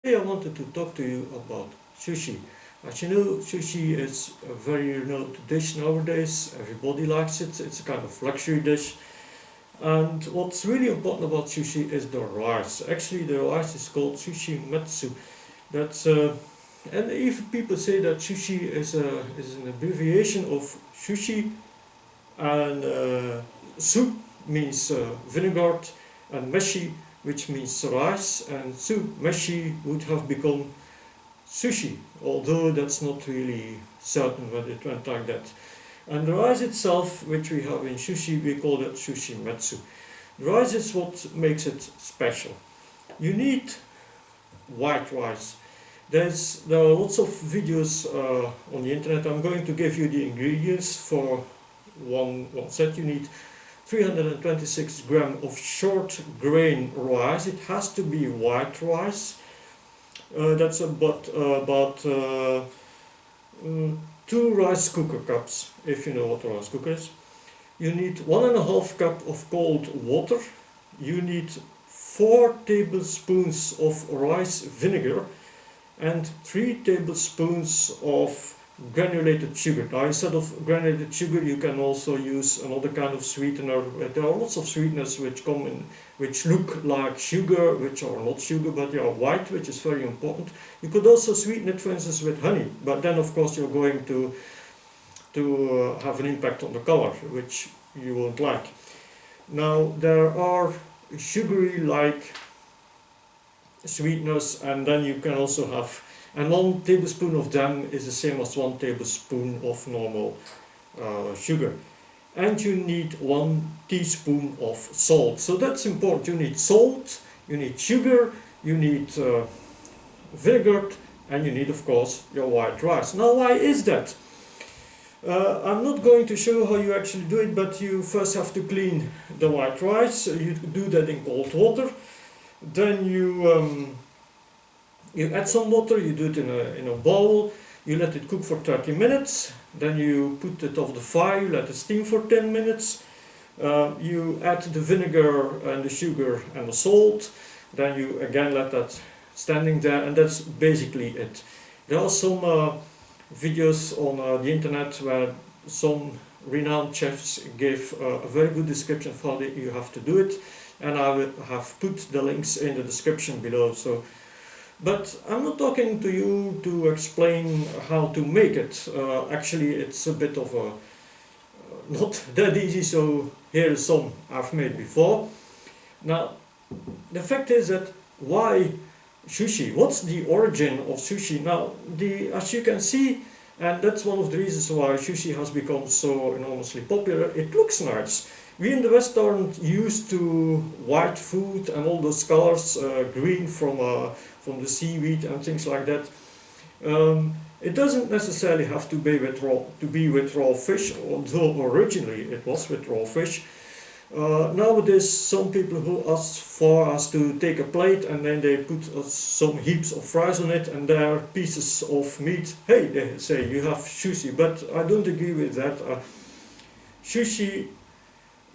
Today I wanted to talk to you about sushi. As you know, sushi is a very renowned dish nowadays. Everybody likes it. It's a kind of luxury dish. And what's really important about sushi is the rice. Actually, the rice is called sushi metsu. That's and even people say that sushi is an abbreviation of sushi, and soup means vinegar, and meshi, which means rice, and soup meshi would have become sushi, although that's not really certain whether it went like that. And the rice itself, which we have in sushi, we call it sushi metsu. The rice is what makes it special. You need white rice. There are lots of videos on the internet. I'm going to give you the ingredients for one set. You need 326 grams of short grain rice. It has to be white rice. That's about 2 rice cooker cups, if you know what a rice cooker is. You need 1.5 cup of cold water. You need 4 tablespoons of rice vinegar and 3 tablespoons of granulated sugar. Now, instead of granulated sugar, you can also use another kind of sweetener. There are lots of sweeteners which look like sugar, which are not sugar, but they are white, which is very important. You could also sweeten it, for instance, with honey, but then of course you're going to have an impact on the color, which you won't like. Now, there are sugary like sweeteners, and then you can also have, and 1 tablespoon of them is the same as 1 tablespoon of normal sugar. And you need 1 teaspoon of salt. So that's important. You need salt, you need sugar, you need vinegar, and you need, of course, your white rice. Now, why is that? I'm not going to show how you actually do it, but you first have to clean the white rice. You do that in cold water. Then you add some water, you do it in a bowl, you let it cook for 30 minutes, then you put it off the fire, you let it steam for 10 minutes, you add the vinegar and the sugar and the salt, then you again let that standing there, and that's basically it. There are some videos on the internet where some renowned chefs give a very good description of how you have to do it, and I will have put the links in the description below. But I'm not talking to you to explain how to make it. Actually, it's a bit of a not that easy, so here is some I've made before. Now, the fact is that why sushi? What's the origin of sushi? Now, as you can see, and that's one of the reasons why sushi has become so enormously popular, it looks nice. We in the West aren't used to white food and all those colors, green from the seaweed and things like that. It doesn't necessarily have to be with raw fish, although originally it was with raw fish. Nowadays, some people who ask for us to take a plate and then they put some heaps of fries on it and there are pieces of meat. Hey, they say you have sushi, but I don't agree with that. Sushi,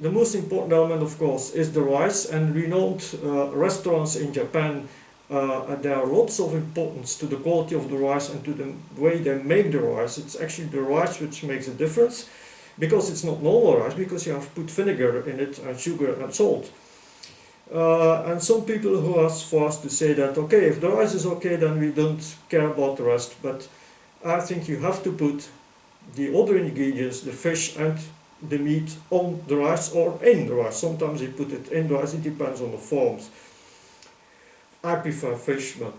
the most important element, of course, is the rice, and renowned restaurants in Japan, there are lots of importance to the quality of the rice and to the way they make the rice. It's actually the rice which makes a difference, because it's not normal rice, because you have put vinegar in it and sugar and salt. And some people who ask for us to say that, okay, if the rice is okay, then we don't care about the rest. But I think you have to put the other ingredients, the fish and the meat, on the rice or in the rice. Sometimes they put it in the rice, it depends on the forms. I prefer fish, but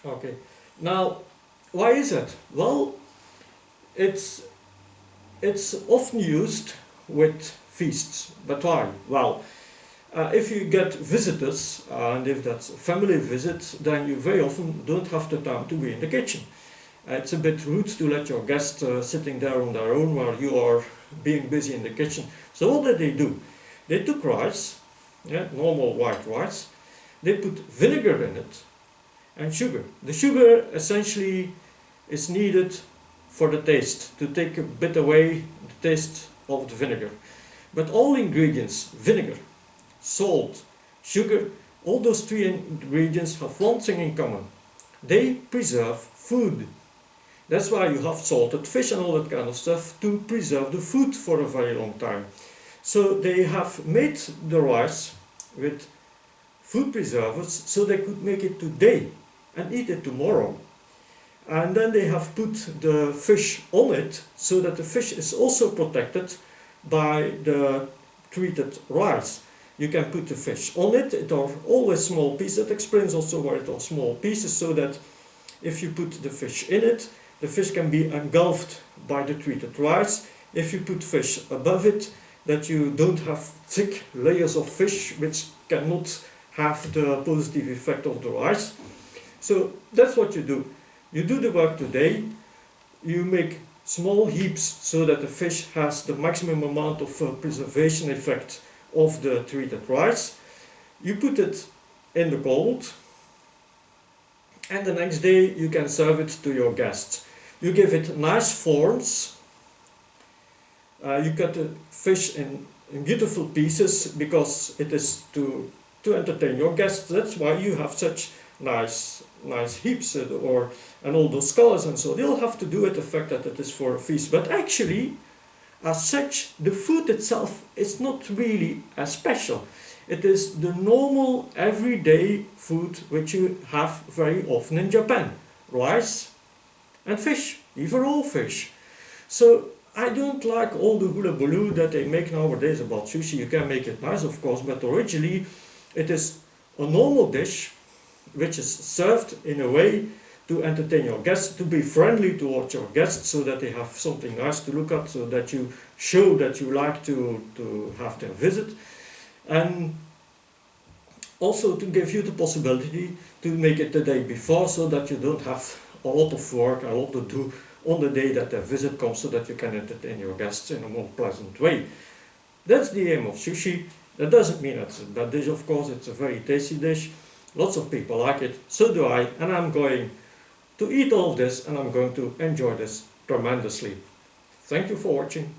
okay. Now, why is that? Well, it's often used with feasts. But why? Well, if you get visitors, and if that's a family visit, then you very often don't have the time to be in the kitchen. It's a bit rude to let your guests sitting there on their own while you are being busy in the kitchen. So what did they do? They took rice, normal white rice, they put vinegar in it and sugar. The sugar essentially is needed for the taste, to take a bit away the taste of the vinegar. But all ingredients, vinegar, salt, sugar, All those three ingredients have one thing in common. They preserve food. That's why you have salted fish and all that kind of stuff, to preserve the food for a very long time. So they have made the rice with food preservers so they could make it today and eat it tomorrow. And then they have put the fish on it so that the fish is also protected by the treated rice. You can put the fish on it. It are always small pieces. It explains also why it are small pieces, so that if you put the fish in it, the fish can be engulfed by the treated rice. If you put fish above it, that you don't have thick layers of fish which cannot have the positive effect of the rice. So that's what you do. You do the work today, you make small heaps so that the fish has the maximum amount of preservation effect of the treated rice. You put it in the cold, and the next day you can serve it to your guests. You give it nice forms. You cut the fish in beautiful pieces because it is to entertain your guests. That's why you have such nice heaps and all those colors, and so they'll have to do it the fact that it is for a feast. But actually, as such, the food itself is not really as special. It is the normal everyday food which you have very often in Japan: rice and fish, even raw fish. So I don't like all the hula baloo that they make nowadays about sushi. You can make it nice, of course, but originally it is a normal dish which is served in a way to entertain your guests, to be friendly towards your guests, so that they have something nice to look at, so that you show that you like to have their visit, and also to give you the possibility to make it the day before, so that you don't have a lot of work, a lot to do on the day that their visit comes, so that you can entertain your guests in a more pleasant way. That's the aim of sushi. That doesn't mean it's a bad dish, of course. It's a very tasty dish. Lots of people like it, so do I, and I'm going to eat all of this, and I'm going to enjoy this tremendously. Thank you for watching.